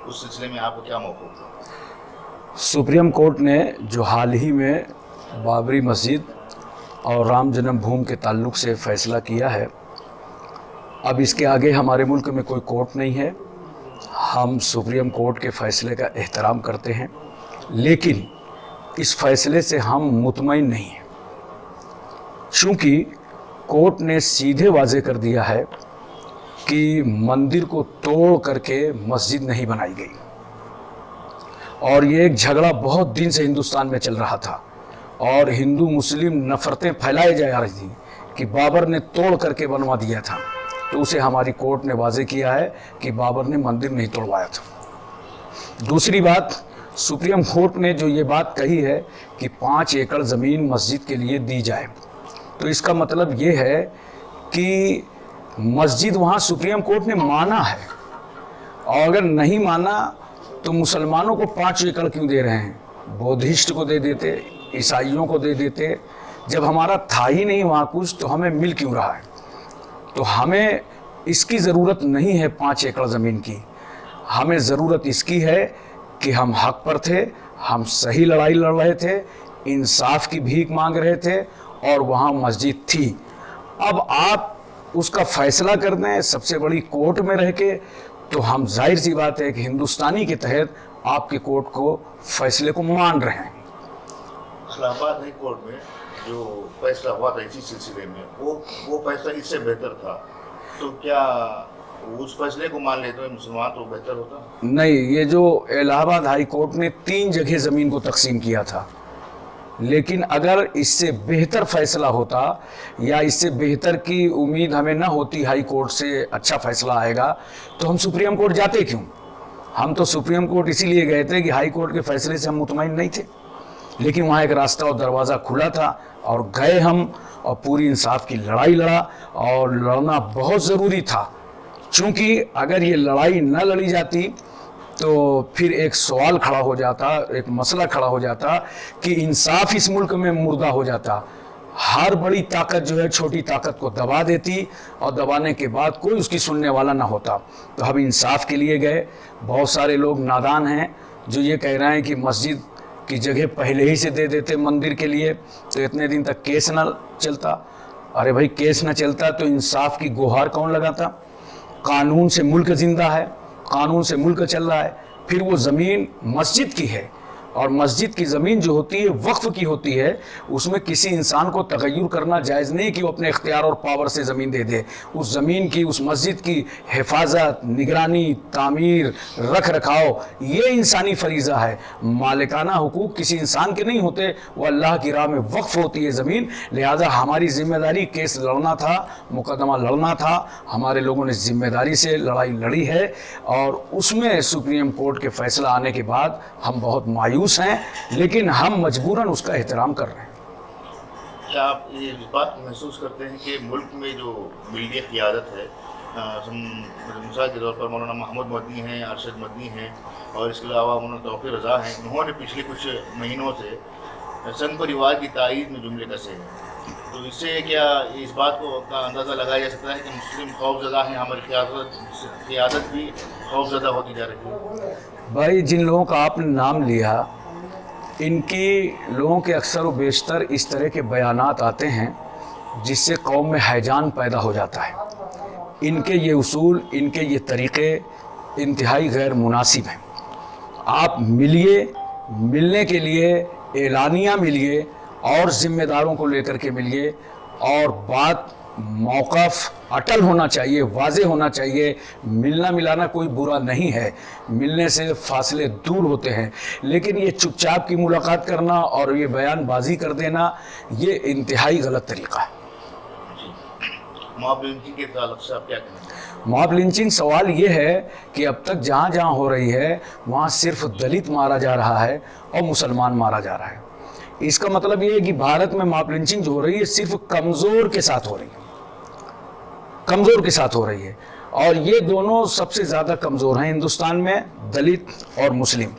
اس سلسلے میں آپ کو کیا موقف تھا؟ سپریم کورٹ نے جو حال ہی میں بابری مسجد اور رام جنم بھومی کے تعلق سے فیصلہ کیا ہے، اب اس کے آگے ہمارے ملک میں کوئی کورٹ نہیں ہے. ہم سپریم کورٹ کے فیصلے کا احترام کرتے ہیں، لیکن اس فیصلے سے ہم مطمئن نہیں ہیں، چونکہ کورٹ نے سیدھے واضح کر دیا ہے کہ مندر کو توڑ کر کے مسجد نہیں بنائی گئی. اور یہ ایک جھگڑا بہت دن سے ہندوستان میں چل رہا تھا اور ہندو مسلم نفرتیں پھیلائی جا رہی تھیں کہ بابر نے توڑ کر کے بنوا دیا تھا. تو اسے ہماری کورٹ نے واضح کیا ہے کہ بابر نے مندر نہیں توڑوایا تھا. دوسری بات، سپریم کورٹ نے جو یہ بات کہی ہے کہ 5 ایکڑ زمین مسجد کے لیے دی جائے، تو اس کا مطلب یہ ہے کہ مسجد وہاں سپریم کورٹ نے مانا ہے، اور اگر نہیں مانا تو مسلمانوں کو 5 ایکڑ کیوں دے رہے ہیں؟ بودھسٹ کو دے دیتے، عیسائیوں کو دے دیتے. جب ہمارا تھا ہی نہیں وہاں کچھ تو ہمیں مل کیوں رہا ہے؟ تو ہمیں اس کی ضرورت نہیں ہے 5 ایکڑ زمین کی. ہمیں ضرورت اس کی ہے کہ ہم حق پر تھے، ہم صحیح لڑائی لڑ رہے تھے، انصاف کی بھیک مانگ رہے تھے، اور وہاں مسجد تھی. اب آپ اس کا فیصلہ کر دیں سب سے بڑی کورٹ میں رہ کے، تو ہم ظاہر سی بات ہے کہ ہندوستانی کے تحت آپ کے کورٹ کو فیصلے کو مان رہے ہیں. الہ آباد ہائی کورٹ میں جو فیصلہ ہوا تھا اسی سلسلے میں، وہ فیصلہ اس سے بہتر تھا، تو کیا اس فیصلے کو مان لیتے ہوئے مسلمان تو بہتر ہوتا؟ نہیں، یہ جو الہ آباد ہائی کورٹ نے 3 جگہ زمین کو تقسیم کیا تھا، لیکن اگر اس سے بہتر فیصلہ ہوتا یا اس سے بہتر کی امید ہمیں نہ ہوتی ہائی کورٹ سے اچھا فیصلہ آئے گا، تو ہم سپریم کورٹ جاتے کیوں؟ ہم تو سپریم کورٹ اسی لیے گئے تھے کہ ہائی کورٹ کے فیصلے سے ہم مطمئن نہیں تھے، لیکن وہاں ایک راستہ اور دروازہ کھلا تھا اور گئے ہم، اور پوری انصاف کی لڑائی لڑا، اور لڑنا بہت ضروری تھا. چونکہ اگر یہ لڑائی نہ لڑی جاتی تو پھر ایک سوال کھڑا ہو جاتا، ایک مسئلہ کھڑا ہو جاتا کہ انصاف اس ملک میں مردہ ہو جاتا. ہر بڑی طاقت جو ہے چھوٹی طاقت کو دبا دیتی، اور دبانے کے بعد کوئی اس کی سننے والا نہ ہوتا. تو ہم انصاف کے لیے گئے. بہت سارے لوگ نادان ہیں جو یہ کہہ رہے ہیں کہ مسجد کی جگہ پہلے ہی سے دے دیتے مندر کے لیے تو اتنے دن تک کیس نہ چلتا. ارے بھائی، کیس نہ چلتا تو انصاف کی گوہار کون لگاتا؟ قانون سے ملک زندہ ہے، قانون سے ملک چل رہا ہے. پھر وہ زمین مسجد کی ہے، اور مسجد کی زمین جو ہوتی ہے وقف کی ہوتی ہے، اس میں کسی انسان کو تغیر کرنا جائز نہیں کہ وہ اپنے اختیار اور پاور سے زمین دے دے. اس زمین کی، اس مسجد کی حفاظت، نگرانی، تعمیر، رکھ رکھاؤ یہ انسانی فریضہ ہے. مالکانہ حقوق کسی انسان کے نہیں ہوتے، وہ اللہ کی راہ میں وقف ہوتی ہے زمین. لہذا ہماری ذمہ داری کیس لڑنا تھا، مقدمہ لڑنا تھا. ہمارے لوگوں نے ذمہ داری سے لڑائی لڑی ہے، اور اس میں سپریم کورٹ کے فیصلہ آنے کے بعد ہم بہت مایوس ہیں، لیکن ہم مجبوراً اس کا احترام کر رہے ہیں. کیا آپ یہ بات محسوس کرتے ہیں کہ ملک میں جو میڈیا قیادت ہے، مثال کے طور پر مولانا محمد مدنی ہیں، ارشد مدنی ہیں، اور اس کے علاوہ مولانا توفیق رضا ہیں، انہوں نے پچھلے کچھ مہینوں سے سنگ پریوار کی تائید میں جملے کسے ہیں، تو اس سے کیا اس بات کو کا اندازہ لگایا جا سکتا ہے کہ مسلم خوفزدہ ہیں، ہماری قیادت بھی خوفزدہ ہوتی جا رہی ہے؟ بھائی، جن لوگوں کا آپ نے نام لیا، ان کی لوگوں کے اکثر و بیشتر اس طرح کے بیانات آتے ہیں جس سے قوم میں ہیجان پیدا ہو جاتا ہے. ان کے یہ اصول، ان کے یہ طریقے انتہائی غیر مناسب ہیں. آپ ملیے، ملنے کے لیے اعلانیہ ملیے، اور ذمہ داروں کو لے کر کے ملیے، اور بات موقف اٹل ہونا چاہیے، واضح ہونا چاہیے. ملنا ملانا کوئی برا نہیں ہے، ملنے سے فاصلے دور ہوتے ہیں، لیکن یہ چپ چاپ کی ملاقات کرنا اور یہ بیان بازی کر دینا یہ انتہائی غلط طریقہ ہے. موب لنچنگ کے تعلق سے آپ کیا کہیں گے؟ موب لنچنگ سوال یہ ہے کہ اب تک جہاں جہاں ہو رہی ہے وہاں صرف دلت مارا جا رہا ہے اور مسلمان مارا جا رہا ہے. اس کا مطلب یہ ہے کہ بھارت میں موب لنچنگ جو ہو رہی ہے صرف کمزور کے ساتھ ہو رہی ہے، کمزور کے ساتھ ہو رہی ہے، اور یہ دونوں سب سے زیادہ کمزور ہیں ہندوستان میں، دلت اور مسلم.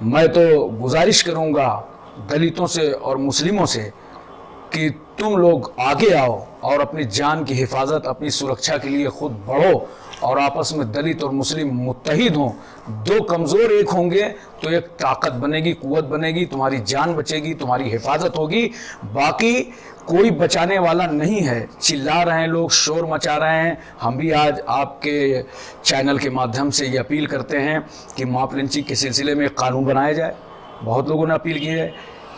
میں تو گزارش کروں گا دلتوں سے اور مسلموں سے کہ تم لوگ آگے آؤ اور اپنی جان کی حفاظت، اپنی سرکشا کے لیے خود بڑھو اور آپس میں دلت اور مسلم متحد ہوں، دو کمزور ایک ہوں گے تو ایک طاقت بنے گی، قوت بنے گی، تمہاری جان بچے گی، تمہاری حفاظت ہوگی، باقی کوئی بچانے والا نہیں ہے۔ چلا رہے ہیں لوگ، شور مچا رہے ہیں، ہم بھی آج آپ کے چینل کے مادھیم سے یہ اپیل کرتے ہیں کہ ماپ لنچنگ کے سلسلے میں ایک قانون بنایا جائے۔ بہت لوگوں نے اپیل کی ہے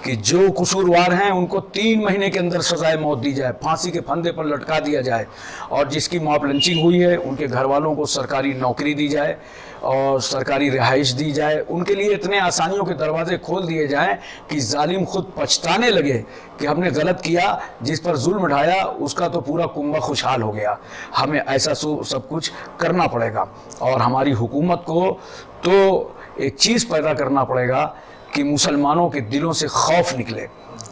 کہ جو قصوروار ہیں ان کو 3 مہینے کے اندر سزائے موت دی جائے، پھانسی کے پھندے پر لٹکا دیا جائے، اور جس کی ماپ لنچنگ ہوئی ہے ان کے گھر والوں کو سرکاری نوکری دی جائے اور سرکاری رہائش دی جائے، ان کے لیے اتنے آسانیوں کے دروازے کھول دیے جائیں کہ ظالم خود پچھتانے لگے کہ ہم نے غلط کیا، جس پر ظلم ڈھایا اس کا تو پورا کنبہ خوشحال ہو گیا۔ ہمیں ایسا سب کچھ کرنا پڑے گا، اور ہماری حکومت کو تو ایک چیز پیدا کرنا پڑے گا کہ مسلمانوں کے دلوں سے خوف نکلے۔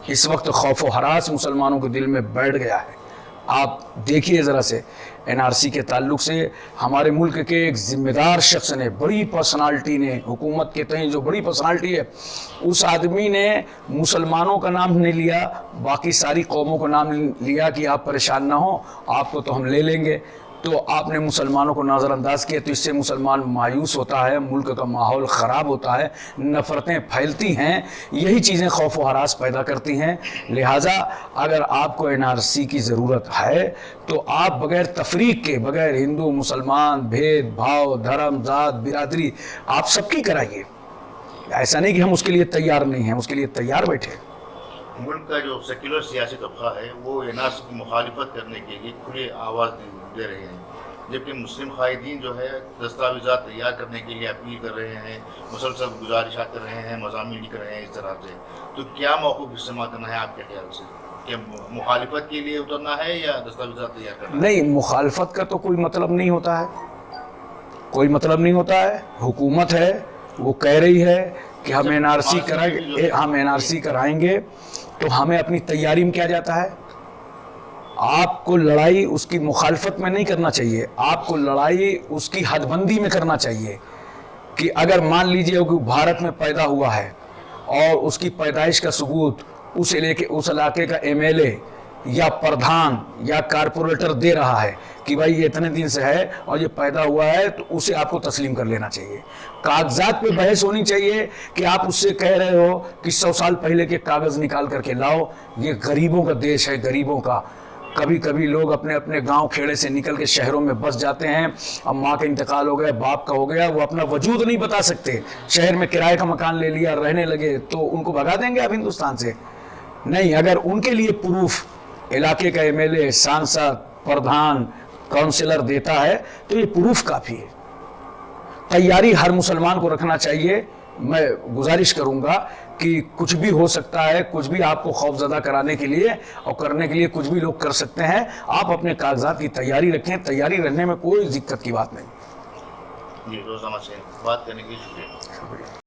اس وقت خوف و ہراس مسلمانوں کے دل میں بیٹھ گیا ہے۔ آپ دیکھیے ذرا سے NRC کے تعلق سے ہمارے ملک کے ایک ذمہ دار شخص نے، بڑی پرسنالٹی نے، حکومت کے تئیں جو بڑی پرسنالٹی ہے، اس آدمی نے مسلمانوں کا نام نہیں لیا، باقی ساری قوموں کا نام لیا کہ آپ پریشان نہ ہوں، آپ کو تو ہم لے لیں گے۔ تو آپ نے مسلمانوں کو نظر انداز کیا، تو اس سے مسلمان مایوس ہوتا ہے، ملک کا ماحول خراب ہوتا ہے، نفرتیں پھیلتی ہیں، یہی چیزیں خوف و ہراس پیدا کرتی ہیں۔ لہٰذا اگر آپ کو NRC کی ضرورت ہے تو آپ بغیر تفریق کے، بغیر ہندو مسلمان بھید بھاؤ، دھرم ذات برادری، آپ سب کی کرائیے۔ ایسا نہیں کہ ہم اس کے لیے تیار نہیں ہیں، اس کے لیے تیار بیٹھے۔ ملک کا جو سیکولر سیاسی طبقہ ہے وہ NRC کی مخالفت کرنے کے لیے کھلی آواز دے رہے ہیں، جبکہ مسلم قائدین جو ہے دستاویزات تیار کرنے کے لیے اپیل کر رہے ہیں، مسلسل گزارشات کر رہے ہیں، مضامین لکھ رہے ہیں اس طرح سے۔ تو کیا موقف استعمال کرنا ہے آپ کے خیال سے؟ کہ مخالفت کے لیے اترنا ہے یا دستاویزات تیار کرنا ہے؟ نہیں، مخالفت کا تو کوئی مطلب نہیں ہوتا ہے، کوئی مطلب نہیں ہوتا ہے۔ حکومت ہے وہ کہہ رہی ہے کہ ہم NRC کرائیں گے، ہم NRC کرائیں گے، تو ہمیں اپنی تیاری میں کیا جاتا ہے؟ آپ کو لڑائی اس کی مخالفت میں نہیں کرنا چاہیے، آپ کو لڑائی اس کی حد بندی میں کرنا چاہیے کہ اگر مان لیجئے کہ بھارت میں پیدا ہوا ہے اور اس کی پیدائش کا ثبوت اس علاقے کا MLA یا پردھان یا کارپوریٹر دے رہا ہے کہ بھائی یہ اتنے دن سے ہے اور یہ پیدا ہوا ہے، تو اسے آپ کو تسلیم کر لینا چاہیے۔ کاغذات پہ بحث ہونی چاہیے کہ آپ اس سے کہہ رہے ہو کہ 100 سال پہلے کے کاغذ نکال کر کے لاؤ۔ یہ غریبوں کا دیش ہے، غریبوں کا۔ کبھی کبھی لوگ اپنے اپنے گاؤں کھیڑے سے نکل کے شہروں میں بس جاتے ہیں، اب ماں کا انتقال ہو گیا، باپ کا ہو گیا، وہ اپنا وجود نہیں بتا سکتے، شہر میں کرائے کا مکان لے لیا، رہنے لگے، تو ان کو بھگا دیں گے آپ ہندوستان سے؟ نہیں، اگر ان کے لیے پروف علاقے کا MLA، سانسد، پردھان، کونسلر دیتا ہے تو یہ پروف کافی ہے۔ تیاری ہر مسلمان کو رکھنا چاہیے۔ میں گزارش کروں گا کہ کچھ بھی ہو سکتا ہے، کچھ بھی آپ کو خوف زدہ کرانے کے لیے اور کرنے کے لیے کچھ بھی لوگ کر سکتے ہیں۔ آپ اپنے کاغذات کی تیاری رکھیں، تیاری رہنے میں کوئی دقت کی بات نہیں۔ جی، روزانہ سے بات کرنے کے لیے شکریہ۔